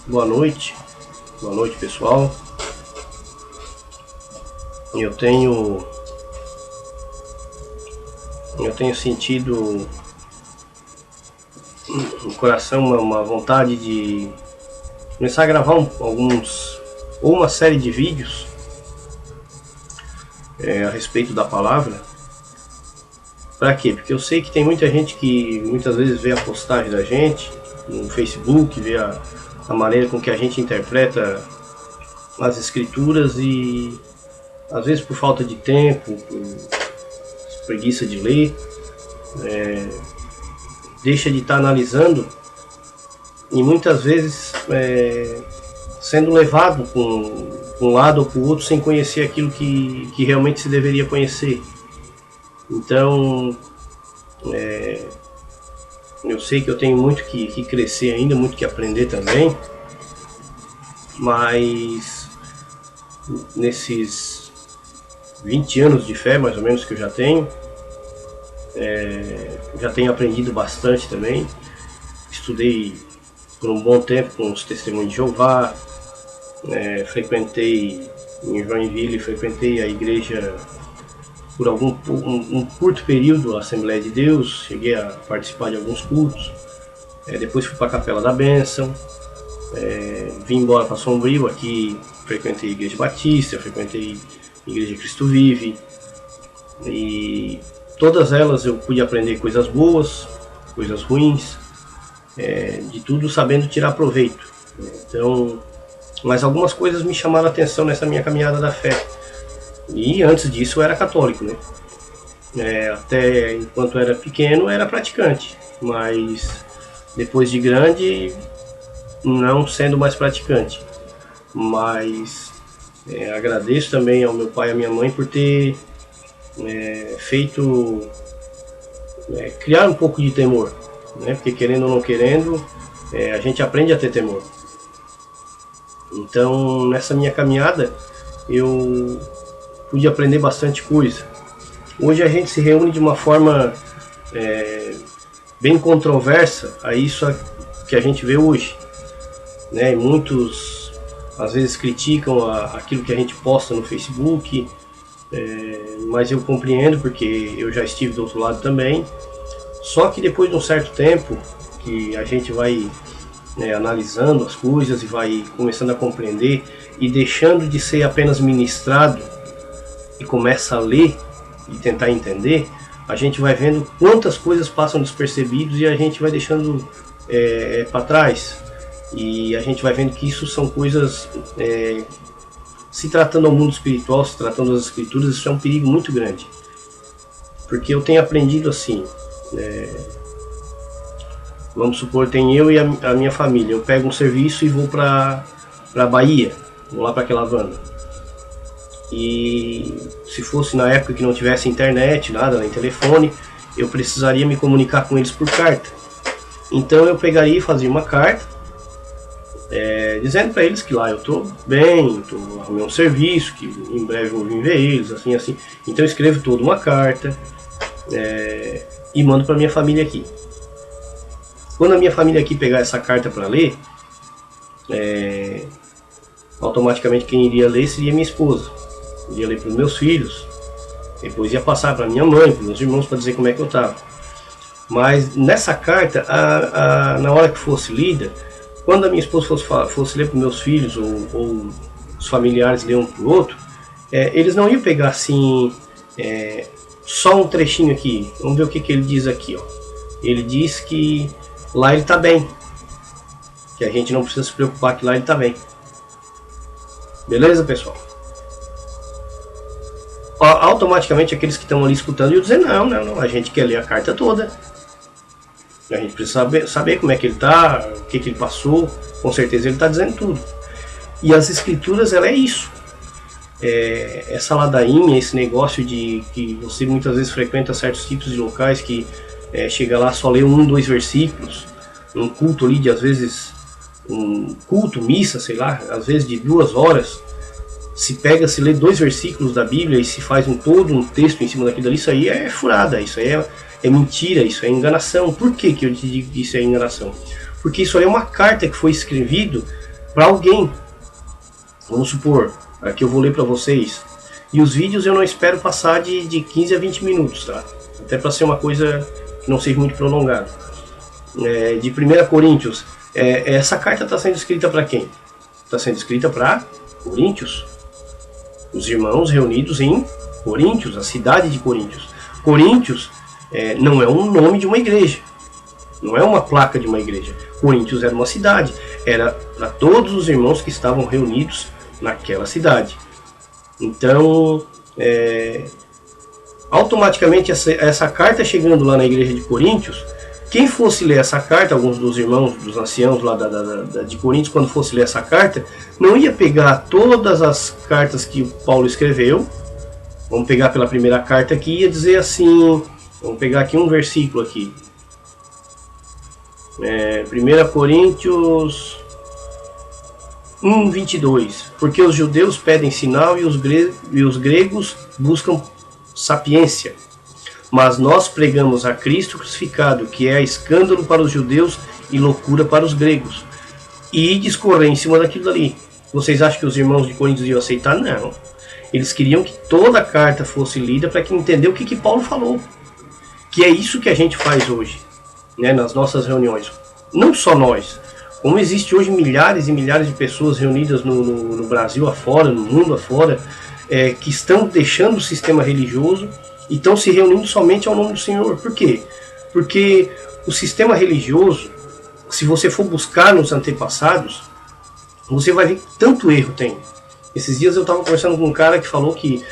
Boa noite pessoal. Eu tenho sentido no coração uma vontade de começar a gravar uma série de vídeos a respeito da palavra. Para quê? Porque eu sei que tem muita gente que muitas vezes vê a postagem da gente no Facebook, vê a maneira com que a gente interpreta as escrituras e às vezes por falta de tempo, por preguiça de ler, deixa de estar analisando e muitas vezes sendo levado para um lado ou para o outro sem conhecer aquilo que realmente se deveria conhecer. Então, eu sei que eu tenho muito que crescer ainda, muito que aprender também, mas nesses 20 anos de fé, mais ou menos, que eu já tenho aprendido bastante também. Estudei por um bom tempo com os Testemunhos de Jeová, frequentei em Joinville, frequentei a igreja por um curto período, a Assembleia de Deus, cheguei a participar de alguns cultos, depois fui para a Capela da Bênção, vim embora para Sombrio, aqui frequentei a Igreja Batista, frequentei a Igreja Cristo Vive, e todas elas eu pude aprender coisas boas, coisas ruins, de tudo sabendo tirar proveito. Então, mas algumas coisas me chamaram a atenção nessa minha caminhada da fé. E antes disso eu era católico, né? Até enquanto era pequeno era praticante, mas depois de grande não sendo mais praticante. Mas agradeço também ao meu pai e à minha mãe por ter feito criar um pouco de temor, né? Porque querendo ou não querendo, a gente aprende a ter temor. Então nessa minha caminhada eu pude aprender bastante coisa. Hoje a gente se reúne de uma forma bem controversa a isso que a gente vê hoje, né? Muitos às vezes criticam aquilo que a gente posta no Facebook, mas eu compreendo porque eu já estive do outro lado também. Só que depois de um certo tempo que a gente vai analisando as coisas e vai começando a compreender e deixando de ser apenas ministrado e começa a ler e tentar entender, a gente vai vendo quantas coisas passam despercebidas e a gente vai deixando para trás. E a gente vai vendo que isso são coisas, se tratando ao mundo espiritual, se tratando das escrituras, isso é um perigo muito grande. Porque eu tenho aprendido assim, vamos supor, tem eu e a minha família, eu pego um serviço e vou para Bahia, vou lá para aquela Havana. E se fosse na época que não tivesse internet, nada, nem telefone, eu precisaria me comunicar com eles por carta. Então eu pegaria e fazia uma carta, dizendo para eles que lá eu estou bem, arrumei um serviço, que em breve eu vou vir ver eles, assim. Então eu escrevo toda uma carta e mando para minha família aqui. Quando a minha família aqui pegar essa carta para ler, automaticamente quem iria ler seria minha esposa. Iria ler para os meus filhos, depois ia passar para minha mãe, para meus irmãos, para dizer como é que eu estava. Mas nessa carta, na hora que fosse lida, quando a minha esposa fosse ler para os meus filhos, ou os familiares ler um para o outro, eles não iam pegar assim, só um trechinho aqui. Vamos ver o que ele diz aqui. Ó. Ele diz que lá ele está bem, que a gente não precisa se preocupar, que lá ele está bem. Beleza, pessoal? Automaticamente aqueles que estão ali escutando iam dizer, não, a gente quer ler a carta toda. A gente precisa saber como é que ele está, o que ele passou, com certeza ele está dizendo tudo. E as escrituras, ela é isso. Essa ladainha, esse negócio de que você muitas vezes frequenta certos tipos de locais que chega lá, só lê 1, 2 versículos, um culto ali de às vezes, um culto, missa, sei lá, às vezes de 2 horas, se lê 2 versículos da Bíblia e se faz todo um texto em cima daquilo ali, isso aí é furada, isso aí é mentira, isso é enganação. Por que eu te digo que isso é enganação? Porque isso aí é uma carta que foi escrevida para alguém. Vamos supor, aqui eu vou ler para vocês. E os vídeos eu não espero passar de 15 a 20 minutos, tá? Até para ser uma coisa que não seja muito prolongada. De 1 Coríntios, essa carta está sendo escrita para quem? Está sendo escrita para Coríntios. Os irmãos reunidos em Coríntios, a cidade de Coríntios. Coríntios não é um nome de uma igreja. Não é uma placa de uma igreja. Coríntios era uma cidade. Era para todos os irmãos que estavam reunidos naquela cidade. Então, automaticamente essa carta chegando lá na igreja de Coríntios, quem fosse ler essa carta, alguns dos irmãos, dos anciãos lá de Coríntios, quando fosse ler essa carta, não ia pegar todas as cartas que Paulo escreveu. Vamos pegar pela primeira carta aqui e ia dizer assim, vamos pegar aqui um versículo aqui. 1 Coríntios 1:22. Porque os judeus pedem sinal e os gregos buscam sapiência. Mas nós pregamos a Cristo crucificado, que é escândalo para os judeus e loucura para os gregos. E discorrer em cima daquilo ali. Vocês acham que os irmãos de Coríntios iam aceitar? Não. Eles queriam que toda a carta fosse lida para que entender o que Paulo falou. Que é isso que a gente faz hoje, né, nas nossas reuniões. Não só nós. Como existe hoje milhares e milhares de pessoas reunidas no Brasil afora, no mundo afora, que estão deixando o sistema religioso e estão se reunindo somente ao nome do Senhor. Por quê? Porque o sistema religioso, se você for buscar nos antepassados, você vai ver que tanto erro tem. Esses dias eu estava conversando com um cara que falou que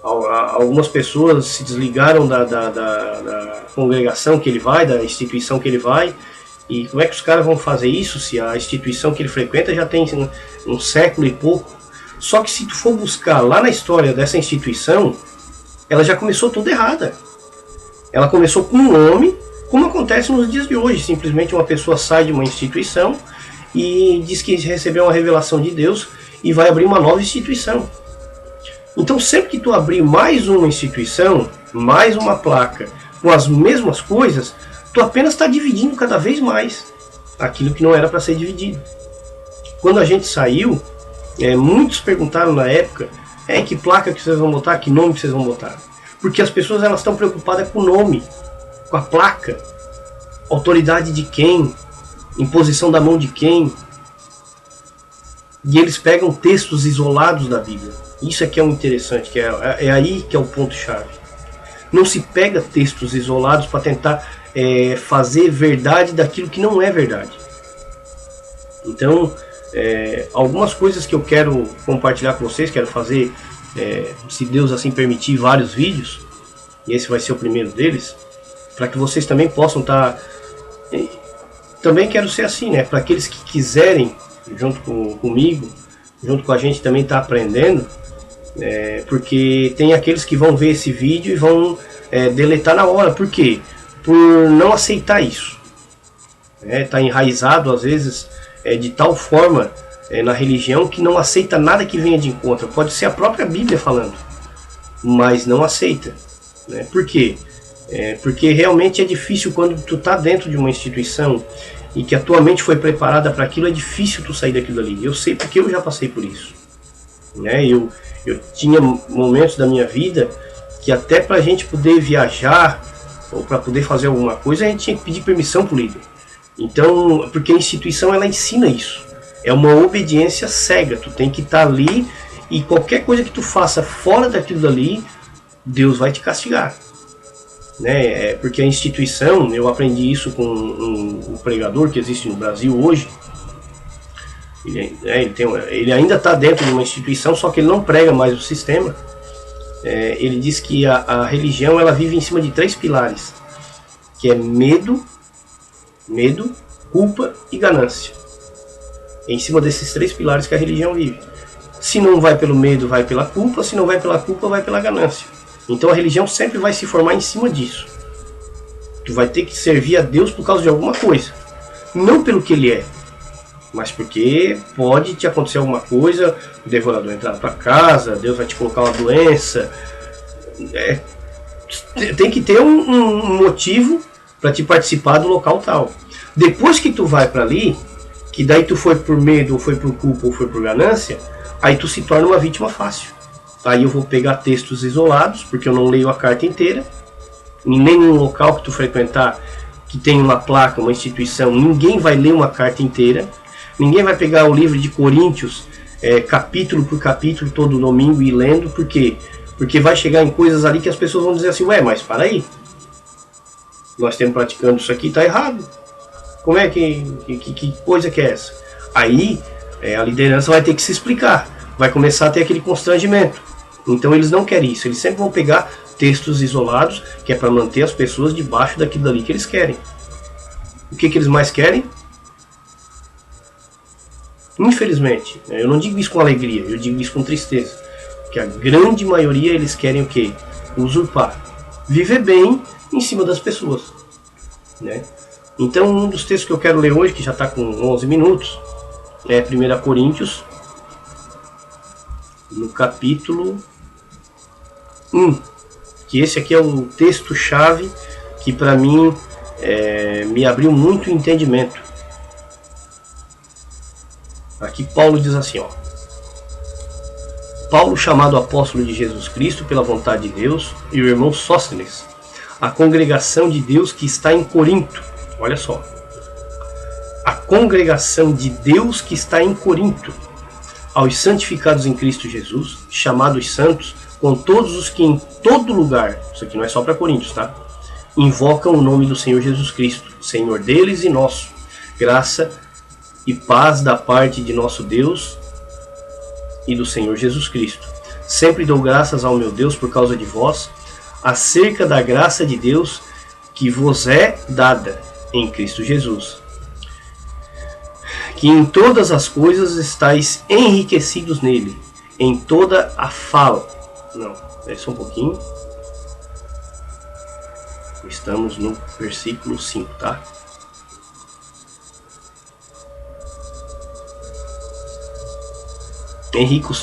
algumas pessoas se desligaram da congregação que ele vai, da instituição que ele vai. E como é que os caras vão fazer isso se a instituição que ele frequenta já tem um século e pouco? Só que se tu for buscar lá na história dessa instituição, ela já começou toda errada. Ela começou com um nome, como acontece nos dias de hoje. Simplesmente uma pessoa sai de uma instituição e diz que recebeu uma revelação de Deus e vai abrir uma nova instituição. Então sempre que tu abrir mais uma instituição, mais uma placa, com as mesmas coisas, tu apenas está dividindo cada vez mais aquilo que não era para ser dividido. Quando a gente saiu, muitos perguntaram na época, que placa que vocês vão botar, que nome que vocês vão botar? Porque as pessoas elas estão preocupadas com o nome, com a placa, autoridade de quem, imposição da mão de quem. E eles pegam textos isolados da Bíblia. Isso aqui é o interessante, que é aí que é o ponto-chave. Não se pega textos isolados para tentar fazer verdade daquilo que não é verdade. Então, algumas coisas que eu quero compartilhar com vocês, quero fazer, se Deus assim permitir, vários vídeos, e esse vai ser o primeiro deles, para que vocês também possam estar... Também quero ser assim, né? Para aqueles que quiserem, junto comigo, junto com a gente também tá aprendendo, porque tem aqueles que vão ver esse vídeo e vão deletar na hora. Por quê? Por não aceitar isso. Tá enraizado às vezes de tal forma na religião que não aceita nada que venha de encontro. Pode ser a própria Bíblia falando, mas não aceita, né? Por quê? Porque realmente é difícil quando tu tá dentro de uma instituição e que a tua mente foi preparada para aquilo, é difícil tu sair daquilo ali. Eu sei porque eu já passei por isso, né? Eu tinha momentos da minha vida que até para a gente poder viajar ou para poder fazer alguma coisa, a gente tinha que pedir permissão para o líder. Então, porque a instituição ela ensina isso. É uma obediência cega. Tu tem que estar ali e qualquer coisa que tu faça fora daquilo dali, Deus vai te castigar, né? Porque a instituição, eu aprendi isso com um pregador que existe no Brasil hoje. Ele ainda está dentro de uma instituição, só que ele não prega mais o sistema. Ele diz que a religião ela vive em cima de 3 pilares, que é medo, culpa e ganância. É em cima desses 3 pilares que a religião vive. Se não vai pelo medo, vai pela culpa. Se não vai pela culpa, vai pela ganância. Então a religião sempre vai se formar em cima disso. Tu vai ter que servir a Deus por causa de alguma coisa, não pelo que ele é, mas porque pode te acontecer alguma coisa, o devorador entrar na tua casa, Deus vai te colocar uma doença. Tem que ter um motivo para te participar do local tal. Depois que tu vai para ali, que daí tu foi por medo, ou foi por culpa, ou foi por ganância, aí tu se torna uma vítima fácil. Aí eu vou pegar textos isolados, porque eu não leio a carta inteira. Em nenhum local que tu frequentar, que tem uma placa, uma instituição, ninguém vai ler uma carta inteira. Ninguém vai pegar o livro de Coríntios, capítulo por capítulo, todo domingo, e ir lendo. Por quê? Porque vai chegar em coisas ali que as pessoas vão dizer assim, ué, mas para aí, nós estamos praticando isso aqui, está errado. Como é que coisa que é essa? Aí a liderança vai ter que se explicar, vai começar a ter aquele constrangimento. Então eles não querem isso, eles sempre vão pegar textos isolados, que é para manter as pessoas debaixo daquilo dali que eles querem. O que eles mais querem? Infelizmente, eu não digo isso com alegria, eu digo isso com tristeza. Que a grande maioria eles querem o quê? Usurpar. Viver bem em cima das pessoas. Né? Então um dos textos que eu quero ler hoje, que já está com 11 minutos, é 1 Coríntios, no capítulo 1. Que esse aqui é o texto-chave que para mim me abriu muito entendimento. Aqui Paulo diz assim, ó. Paulo, chamado apóstolo de Jesus Cristo pela vontade de Deus, e o irmão Sóstenes, a congregação de Deus que está em Corinto. Olha só. A congregação de Deus que está em Corinto, aos santificados em Cristo Jesus, chamados santos, com todos os que em todo lugar, isso aqui não é só para Coríntios, tá? Invocam o nome do Senhor Jesus Cristo, Senhor deles e nosso. Graça e paz da parte de nosso Deus e do Senhor Jesus Cristo. Sempre dou graças ao meu Deus por causa de vós, acerca da graça de Deus que vos é dada em Cristo Jesus. Que em todas as coisas estáis enriquecidos nele, em toda a fala. Não, é só um pouquinho. Estamos no versículo 5, tá?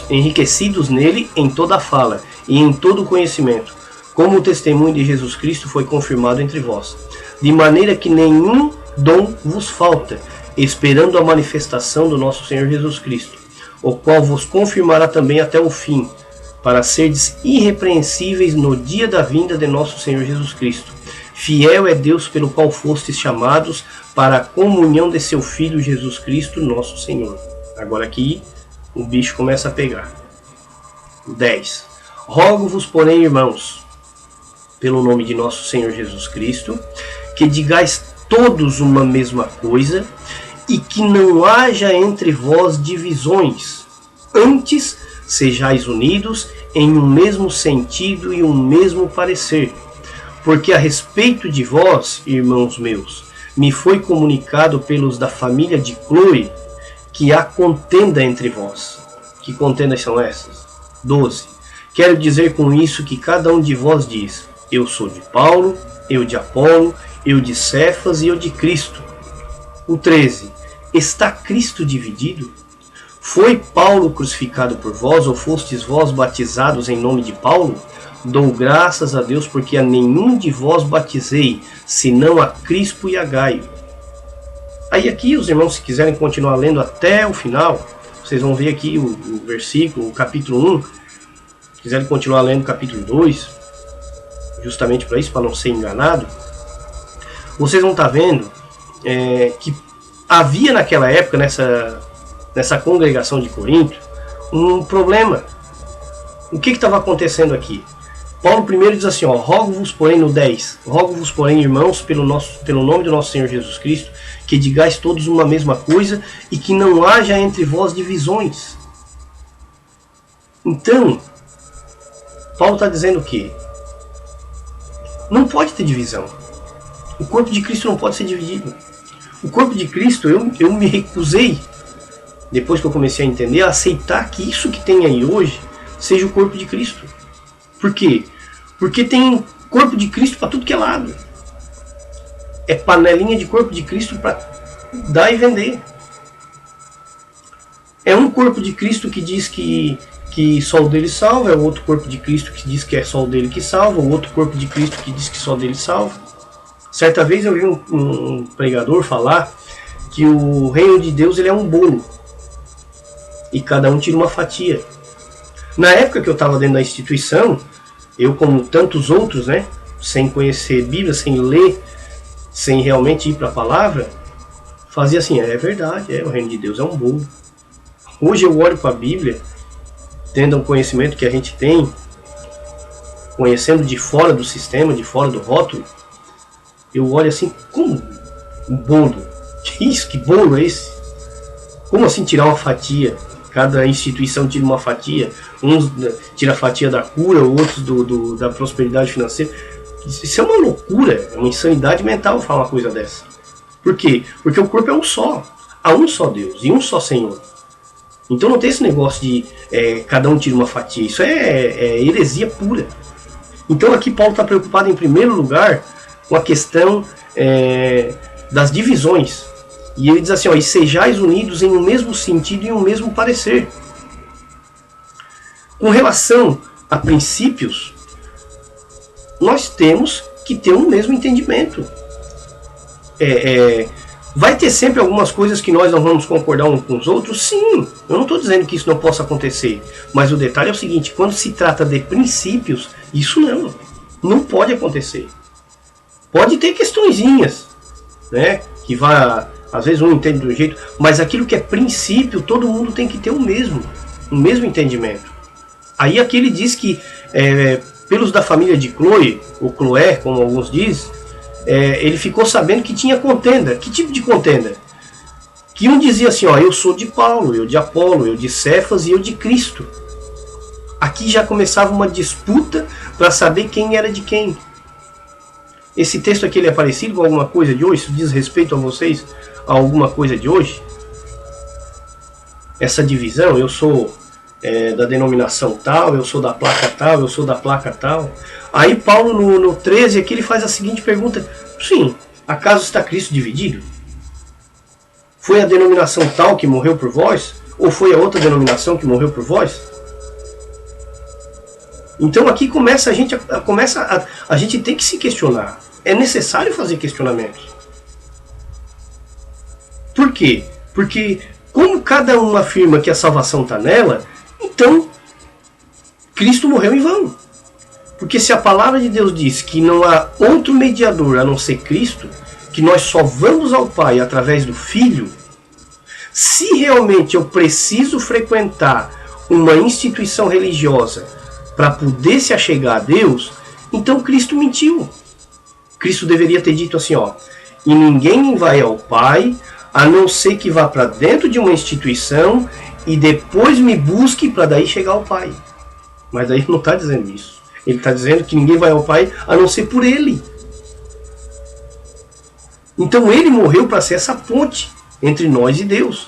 Enriquecidos nele em toda a fala e em todo o conhecimento, como o testemunho de Jesus Cristo foi confirmado entre vós, de maneira que nenhum dom vos falta, esperando a manifestação do nosso Senhor Jesus Cristo, o qual vos confirmará também até o fim, para serdes irrepreensíveis no dia da vinda de nosso Senhor Jesus Cristo. Fiel é Deus pelo qual fostes chamados para a comunhão de seu Filho Jesus Cristo, nosso Senhor. Agora aqui o bicho começa a pegar. 10. Rogo-vos, porém, irmãos, pelo nome de nosso Senhor Jesus Cristo, que digais todos uma mesma coisa, e que não haja entre vós divisões. Antes, sejais unidos em um mesmo sentido e um mesmo parecer. Porque a respeito de vós, irmãos meus, me foi comunicado pelos da família de Cloe, que há contenda entre vós. Que contendas são essas? 12. Quero dizer com isso que cada um de vós diz, eu sou de Paulo, eu de Apolo, eu de Cefas e eu de Cristo. O 13. Está Cristo dividido? Foi Paulo crucificado por vós, ou fostes vós batizados em nome de Paulo? Dou graças a Deus porque a nenhum de vós batizei, senão a Crispo e a Gaio. Aí aqui os irmãos, se quiserem continuar lendo até o final, vocês vão ver aqui o versículo, o capítulo 1. Se quiserem continuar lendo o capítulo 2, justamente para isso, para não ser enganado, vocês vão estar vendo que havia naquela época, nessa congregação de Corinto, um problema. O que estava acontecendo aqui? Paulo primeiro diz assim, rogo-vos, porém, no 10, rogo-vos, porém, irmãos, pelo nome do nosso Senhor Jesus Cristo, que digais todos uma mesma coisa e que não haja entre vós divisões. Então, Paulo está dizendo o quê? Não pode ter divisão. O corpo de Cristo não pode ser dividido. O corpo de Cristo, eu me recusei, depois que eu comecei a entender, a aceitar que isso que tem aí hoje seja o corpo de Cristo. Por quê? Porque tem corpo de Cristo para tudo que é lado. É panelinha de corpo de Cristo para dar e vender. É um corpo de Cristo que diz que que só o dele salva, é o outro corpo de Cristo que diz que é só o dele que salva, o outro corpo de Cristo que diz que só o dele salva. Certa vez eu vi um pregador falar que o reino de Deus ele é um bolo e cada um tira uma fatia. Na época que eu estava dentro da instituição, eu, como tantos outros, né, sem conhecer Bíblia, sem ler, sem realmente ir para a palavra, fazia assim, é verdade, o reino de Deus é um bolo. Hoje eu olho para a Bíblia, tendo um conhecimento que a gente tem, conhecendo de fora do sistema, de fora do rótulo, eu olho assim, como um bolo? Que isso? Que bolo é esse? Como assim tirar uma fatia? Cada instituição tira uma fatia, uns tira a fatia da cura, outros da prosperidade financeira. Isso é uma loucura, é uma insanidade mental falar uma coisa dessa. Por quê? Porque o corpo é um só, há um só Deus e um só Senhor. Então não tem esse negócio de cada um tira uma fatia, isso é heresia pura. Então aqui Paulo está preocupado em primeiro lugar com a questão das divisões. E ele diz assim, e sejais unidos em um mesmo sentido e um mesmo parecer. Com relação a princípios, nós temos que ter um mesmo entendimento. Vai ter sempre algumas coisas que nós não vamos concordar uns com os outros? Sim, eu não estou dizendo que isso não possa acontecer. Mas o detalhe é o seguinte, quando se trata de princípios, isso não pode acontecer. Pode ter questõezinhas, né, que às vezes um entende de um jeito, mas aquilo que é princípio, todo mundo tem que ter o mesmo entendimento. Aí aqui ele diz que, pelos da família de Chloe, ou Chloé, como alguns dizem, ele ficou sabendo que tinha contenda. Que tipo de contenda? Que um dizia assim, eu sou de Paulo, eu de Apolo, eu de Cefas e eu de Cristo. Aqui já começava uma disputa para saber quem era de quem. Esse texto aqui ele é parecido com alguma coisa de hoje? Isso diz respeito a vocês a alguma coisa de hoje? Essa divisão, eu sou da denominação tal, eu sou da placa tal, eu sou da placa tal. Aí Paulo no 13 aqui ele faz a seguinte pergunta, sim, acaso está Cristo dividido? Foi a denominação tal que morreu por vós? Ou foi a outra denominação que morreu por vós? Então aqui começa a gente tem que se questionar. É necessário fazer questionamentos. Por quê? Porque como cada um afirma que a salvação está nela, então Cristo morreu em vão. Porque se a palavra de Deus diz que não há outro mediador a não ser Cristo, que nós só vamos ao Pai através do Filho, se realmente eu preciso frequentar uma instituição religiosa para poder se achegar a Deus, então Cristo mentiu. Cristo deveria ter dito assim, e ninguém vai ao Pai a não ser que vá para dentro de uma instituição e depois me busque para daí chegar ao Pai. Mas daí não está dizendo isso. Ele está dizendo que ninguém vai ao Pai a não ser por Ele. Então Ele morreu para ser essa ponte entre nós e Deus.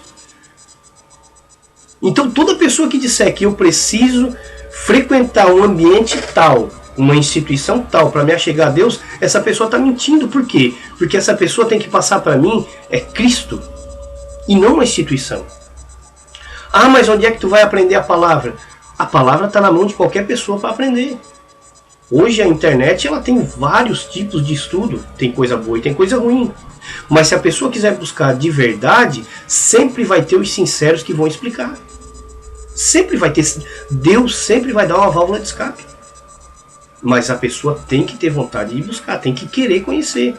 Então toda pessoa que disser que eu preciso frequentar um ambiente tal, uma instituição tal, para me achegar a Deus, essa pessoa está mentindo. Por quê? Porque essa pessoa tem que passar para mim Cristo e não uma instituição. Mas onde é que tu vai aprender a palavra? A palavra está na mão de qualquer pessoa para aprender. Hoje a internet ela tem vários tipos de estudo, tem coisa boa e tem coisa ruim. Mas se a pessoa quiser buscar de verdade, sempre vai ter os sinceros que vão explicar. Sempre vai ter, Deus sempre vai dar uma válvula de escape. Mas a pessoa tem que ter vontade de buscar, tem que querer conhecer.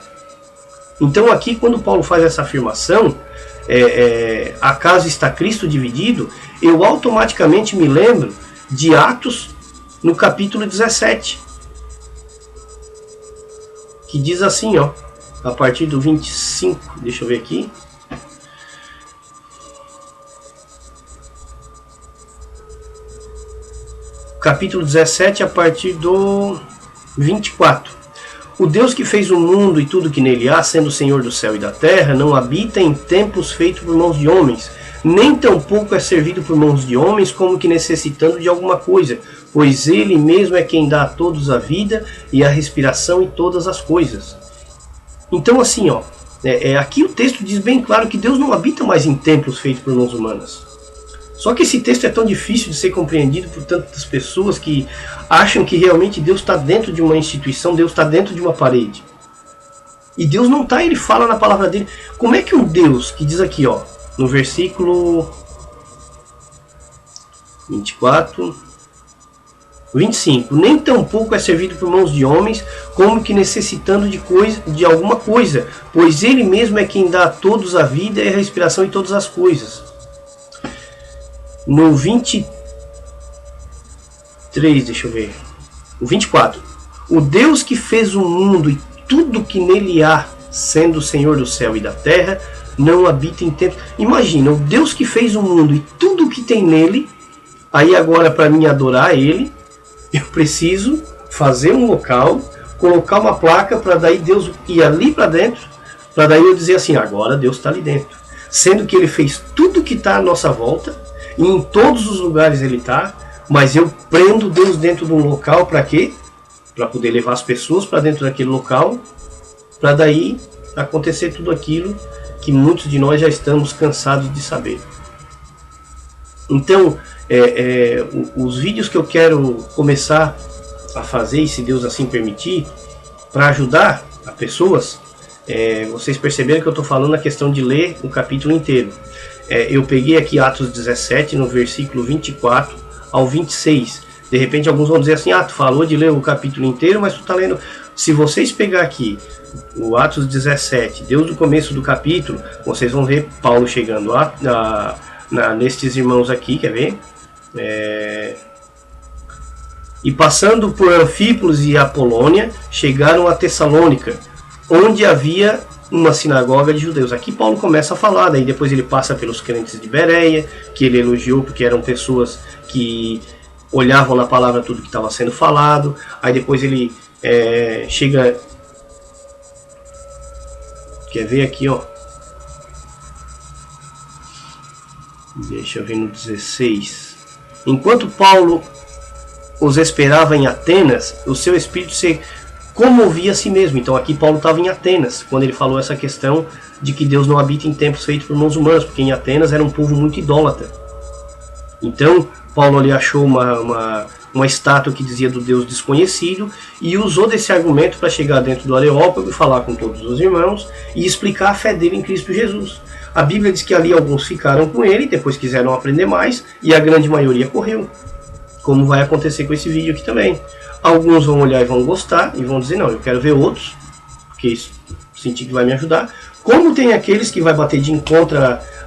Então aqui quando Paulo faz essa afirmação, acaso está Cristo dividido, eu automaticamente me lembro de Atos no capítulo 17. Que diz assim, a partir do 25, deixa eu ver aqui. Capítulo 17, a partir do 24. O Deus que fez o mundo e tudo que nele há, sendo o Senhor do céu e da terra, não habita em templos feitos por mãos de homens, nem tampouco é servido por mãos de homens como que necessitando de alguma coisa, pois Ele mesmo é quem dá a todos a vida e a respiração e todas as coisas. Então assim, aqui o texto diz bem claro que Deus não habita mais em templos feitos por mãos humanas. Só que esse texto é tão difícil de ser compreendido por tantas pessoas que acham que realmente Deus está dentro de uma instituição, Deus está dentro de uma parede. E Deus não está, ele fala na palavra dele. Como é que um Deus que diz aqui, ó, no versículo 24, 25, nem tampouco é servido por mãos de homens, como que necessitando de alguma coisa, pois ele mesmo é quem dá a todos a vida e a respiração e todas as coisas. No 23, deixa eu ver, o 24, o Deus que fez o mundo e tudo que nele há, sendo o Senhor do céu e da terra, não habita em templos. Imagina, o Deus que fez o mundo e tudo que tem nele, aí agora para mim adorar ele, eu preciso fazer um local, colocar uma placa para daí Deus ir ali para dentro, para daí eu dizer assim, agora Deus está ali dentro. Sendo que ele fez tudo que está à nossa volta, e em todos os lugares ele está, mas eu prendo Deus dentro de um local para quê? Para poder levar as pessoas para dentro daquele local, para daí acontecer tudo aquilo que muitos de nós já estamos cansados de saber. Então, os vídeos que eu quero começar a fazer, e se Deus assim permitir, para ajudar as pessoas, vocês perceberam que eu estou falando a questão de ler o capítulo inteiro. Eu peguei aqui Atos 17, no versículo 24 ao 26. De repente alguns vão dizer assim, tu falou de ler o capítulo inteiro, mas tu está lendo... Se vocês pegar aqui o Atos 17, desde o começo do capítulo, vocês vão ver Paulo chegando nestes irmãos aqui, quer ver? E passando por Anfípolis e Apolônia, chegaram a Tessalônica, onde havia uma sinagoga de judeus. Aqui Paulo começa a falar, daí depois ele passa pelos crentes de Bereia, que ele elogiou porque eram pessoas que olhavam na palavra tudo que estava sendo falado. Aí depois ele chega... Quer ver aqui, ó? Deixa eu ver no 16. Enquanto Paulo os esperava em Atenas, o seu espírito se comovia a si mesmo. Então aqui Paulo estava em Atenas, quando ele falou essa questão de que Deus não habita em templos feitos por mãos humanas, porque em Atenas era um povo muito idólatra. Então Paulo ali achou uma estátua que dizia do Deus desconhecido e usou desse argumento para chegar dentro do Areópago e falar com todos os irmãos e explicar a fé dele em Cristo Jesus. A Bíblia diz que ali alguns ficaram com ele, depois quiseram aprender mais e a grande maioria correu. Como vai acontecer com esse vídeo aqui também. Alguns vão olhar e vão gostar e vão dizer, não, eu quero ver outros, porque isso senti que vai me ajudar. Como tem aqueles que vai bater de encontro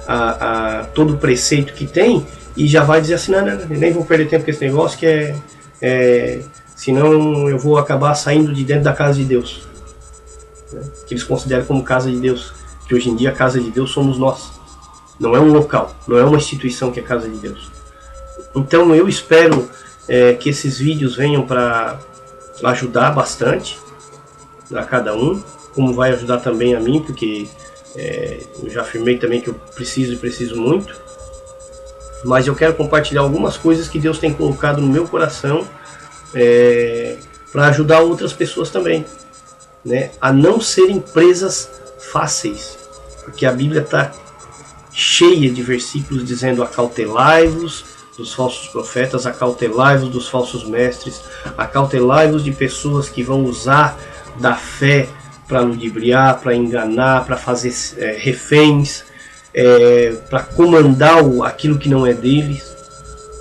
a todo o preceito que tem e já vai dizer assim, não, nem vou perder tempo com esse negócio, que senão eu vou acabar saindo de dentro da casa de Deus. Que eles consideram como casa de Deus. Que hoje em dia a casa de Deus somos nós. Não é um local, não é uma instituição que é casa de Deus. Então eu espero que esses vídeos venham para ajudar bastante a cada um, como vai ajudar também a mim, porque eu já afirmei também que eu preciso muito. Mas eu quero compartilhar algumas coisas que Deus tem colocado no meu coração para ajudar outras pessoas também, né, a não serem presas fáceis, porque a Bíblia está cheia de versículos dizendo acautelai-vos dos falsos profetas, acautelai-vos dos falsos mestres, acautelai-vos de pessoas que vão usar da fé para ludibriar, para enganar, para fazer reféns, para comandar aquilo que não é deles,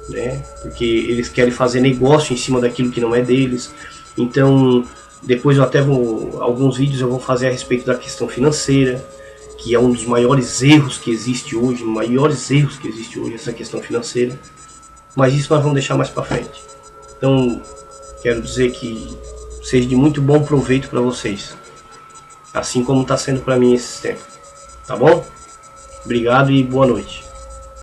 né? Porque eles querem fazer negócio em cima daquilo que não é deles. Então depois eu até alguns vídeos eu vou fazer a respeito da questão financeira, que é um dos maiores erros que existe hoje, essa questão financeira. Mas isso nós vamos deixar mais para frente. Então quero dizer que seja de muito bom proveito para vocês, assim como está sendo para mim esse tempo. Tá bom? Obrigado e boa noite.